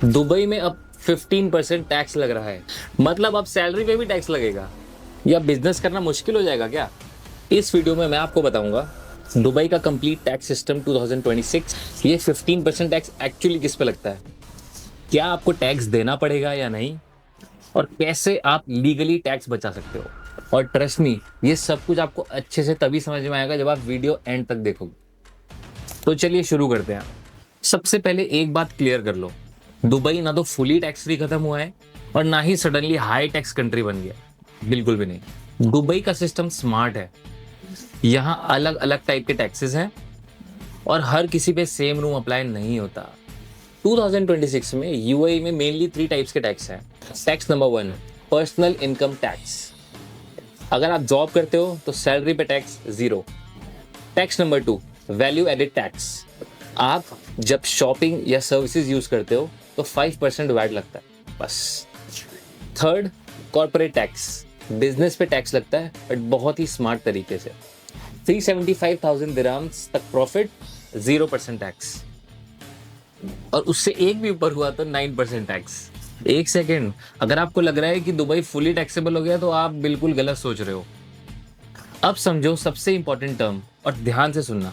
Dubai में अब 15% tax लग रहा है। मतलब अब सैलरी पे भी टैक्स लगेगा, या बिजनेस करना मुश्किल हो जाएगा क्या? इस वीडियो में मैं आपको बताऊंगा दुबई का कंप्लीट टैक्स सिस्टम 2026। ये 15% टैक्स एक्चुअली किस पे लगता है, क्या आपको टैक्स देना पड़ेगा या नहीं, और कैसे आप लीगली टैक्स बचा सकते हो। और ट्रस्ट मी, ये सब कुछ आपको अच्छे से तभी समझ में आएगा जब आप वीडियो एंड तक देखोगे। तो चलिए शुरू करते हैं। सबसे पहले एक बात क्लियर कर लो, दुबई ना तो फुली टैक्स फ्री खत्म हुआ है और ना he suddenly high tax country बन गया, बिल्कुल भी नहीं। दुबई का सिस्टम स्मार्ट है। यहाँ अलग अलग टाइप के टैक्सेस हैं और हर किसी पे सेम रूल अप्लाई नहीं होता। 2026 में यूएई में मेनली 3 टाइप्स के टैक्स हैं। Tax number 1, personal income tax. अगर आप जॉब करते हो तो सैलरी पे tax 0। Tax number 2, value added tax. आप जब शॉपिंग या सर्विसेज यूज करते हो तो 5% वैट लगता है बस। Third, corporate tax. बिजनेस पे टैक्स लगता है बट बहुत ही स्मार्ट तरीके से। 375,000 दिरहम्स तक प्रॉफिट, 0% टैक्स, और उससे एक भी ऊपर हुआ तो 9% टैक्स। एक सेकेंड, अगर आपको लग रहा है कि दुबई फुली टैक्सेबल हो गया तो आप बिल्कुल गलत सोच रहे हो। अब समझो सबसे इंपॉर्टेंट टर्म, और ध्यान से सुनना।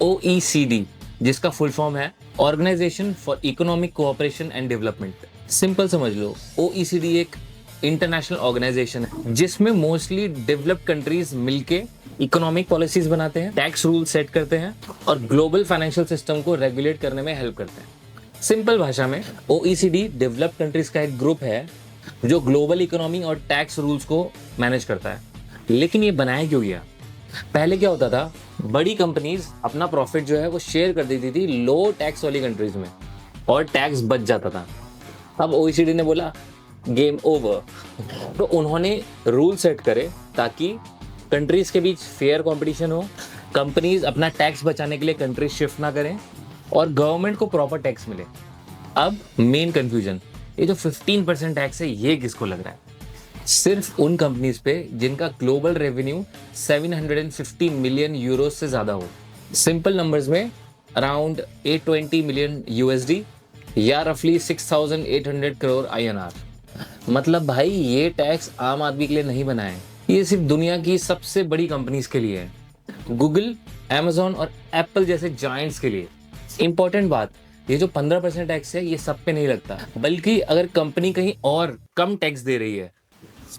OECD, जिसका फुल फॉर्म है organisation for economic cooperation and development. Simple समझ लो, OECD एक इंटरनेशनल ऑर्गेनाइजेशन है जिसमें मोस्टली डेवलप्ड कंट्रीज मिलके इकोनॉमिक पॉलिसीज बनाते हैं, टैक्स रूल सेट करते हैं और ग्लोबल फाइनेंशियल सिस्टम को रेगुलेट करने में हेल्प करते हैं। सिंपल भाषा में OECD डेवलप्ड कंट्रीज का एक ग्रुप है जो ग्लोबल इकोनॉमी और टैक्स रूल्स को मैनेज करता है। लेकिन ये बनाया क्यों गया? पहले क्या होता था, बड़ी कंपनीज अपना प्रॉफिट जो है वो शेयर कर देती थी लो टैक्स वाली कंट्रीज में और टैक्स बच जाता था। अब OECD ने बोला गेम ओवर, तो उन्होंने रूल सेट करे ताकि कंट्रीज के बीच फेयर कंपटीशन हो, कंपनीज अपना टैक्स बचाने के लिए कंट्रीज शिफ्ट ना करें और गवर्नमेंट को प्रॉपर टैक्स मिले। अब मेन कंफ्यूजन, ये जो 15% टैक्स है ये किसको लग रहा है? सिर्फ उन कंपनीज पे जिनका ग्लोबल रेवेन्यू 750 मिलियन यूरो से ज्यादा हो। सिंपल नंबर्स में अराउंड 820 मिलियन USD या रफली 6,800 करोड़ INR। मतलब भाई ये टैक्स आम आदमी के लिए नहीं बना है, ये सिर्फ दुनिया की सबसे बड़ी कंपनीज के लिए है, गूगल, Amazon और एप्पल जैसे जायंट्स के लिए। इंपॉर्टेंट बात, ये जो 15% टैक्स है ये सब पे नहीं लगता, बल्कि अगर कंपनी कहीं और कम टैक्स दे रही है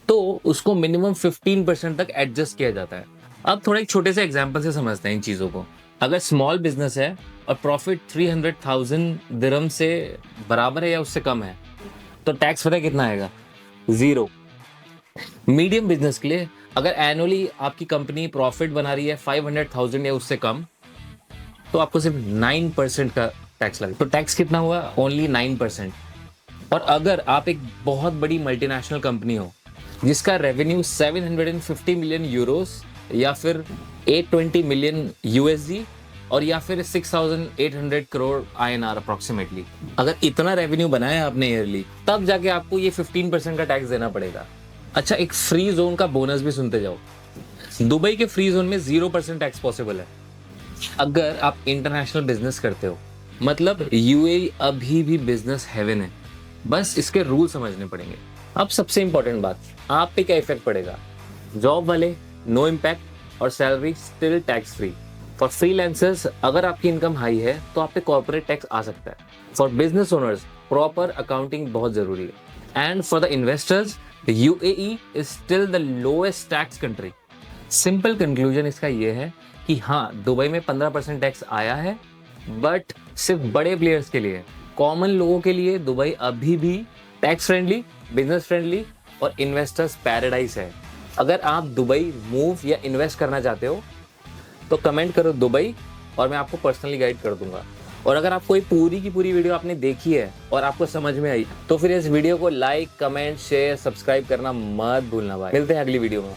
तो उसको मिनिमम 15% तक एडजस्ट किया जाता है। अब थोड़ा एक छोटे से एग्जांपल से समझते हैं इन चीज़ों को। अगर स्मॉल बिजनेस है और प्रॉफिट 300,000 दिरहम से बराबर है या उससे कम है तो टैक्स पता है कितना आएगा? 0। मीडियम बिजनेस के लिए अगर एनुअली आपकी कंपनी प्रॉफिट बना रही है 500,000 या उससे कम तो आपको सिर्फ 9% का टैक्स लगेगा। तो टैक्स कितना हुआ? ओनली 9%। और अगर आप एक बहुत बड़ी मल्टीनेशनल कंपनी हो जिसका रेवेन्यू 750 मिलियन यूरोस या फिर 820 मिलियन USD और या फिर 6,800 करोड़ INR अप्रोक्सीमेटली, अगर इतना रेवेन्यू बनाया आपने ईयरली, तब जाके आपको ये 15% का टैक्स देना पड़ेगा। अच्छा, एक फ्री जोन का बोनस भी सुनते जाओ। दुबई के फ्री जोन में 0% टैक्स पॉसिबल है अगर आप इंटरनेशनल बिजनेस करते हो। मतलब UAE अभी भी बिजनेस हेवन है, बस इसके रूल समझने पड़ेंगे। अब सबसे इंपॉर्टेंट बात, आप पे क्या इफेक्ट पड़ेगा? जॉब वाले नो इम्पैक्ट और salary still tax free. For freelancers अगर आपकी इनकम हाई है तो आप पे कॉर्पोरेट टैक्स आ सकता है। For business owners proper accounting बहुत जरूरी है। And for the investors UAE is still the lowest tax country. Simple conclusion इसका ये है कि हाँ, दुबई में 15% टैक्स आया है बट सिर्फ बड़े प्लेयर्स के लिए। कॉमन लोगों के लिए दुबई अभी भी टैक्स फ्रेंडली, बिजनेस फ्रेंडली और इन्वेस्टर्स पैराडाइज है। अगर आप दुबई मूव या इन्वेस्ट करना चाहते हो तो कमेंट करो दुबई और मैं आपको पर्सनली गाइड कर दूंगा। और अगर आपको ये पूरी की पूरी वीडियो आपने देखी है और आपको समझ में आई तो फिर इस वीडियो को लाइक, कमेंट, शेयर, सब्सक्राइब करना मत भूलना भाई। मिलते हैं अगली वीडियो में।